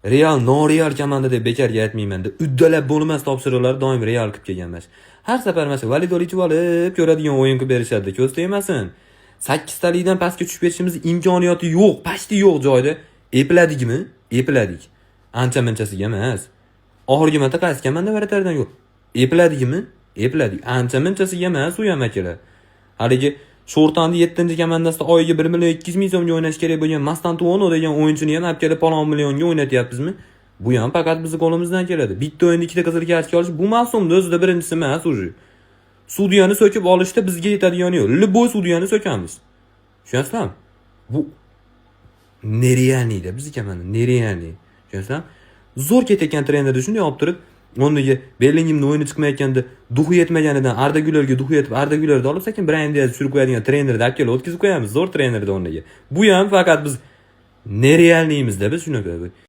Real noreal komanda deb bekorga aytmayman-da. Uddalab bo'lmas topshiriqlar doim Real qilib kelganmiz. Har safar mana Validolid olib ko'radigan o'yin qilib berishadi. Ko'z tegmasin. 8 talikdan pastga tushib ketishimiz imkoniyati yo'q, pasti yo'q joyda. Epiladikmi? Epiladik. Ancha-munchasiga emas. Oxirgi marta qaysi komanda varatlardan yo'q. Epiladikmi? Epiladik. Ancha-munchasiga emas u ham akalar. Haligi Shortandi 7-komandasida oyiga 1 million 200 ming so'mga o'ynash kerak bo'lgan Mastantuono degan o'yinchini ham olib kelib 1 millionga o'ynatyapmizmi? Bu ham faqat bizning qo'limizdan keladi. Bitta o'yinda ikkita qizil kartochka olish bu mavsumda o'zida birinchisi emas o'zi. Sudiyani so'kib olishda bizga yetadigani yo'q. Liboy sudiyani so'kamiz. Tushunyapsizmi? Bu nerealniyda bizga komanda, nerealniy. Tushunyapsizmi? Zo'r ketayotgan trenerni shunday olib turib, o'rniga Bellinghamni o'yini chiqmayotganda duxi yetmaganidan Arda Gülerga duxi yetib, Arda Gülerni olib sekin Brayam Diazni tushirib qo'yadigan trenerni olib kelib o'tkazib qo'yamiz, zo'r trenerni o'rniga. Bu ham faqat biz nerealniymizda biz shunaqa.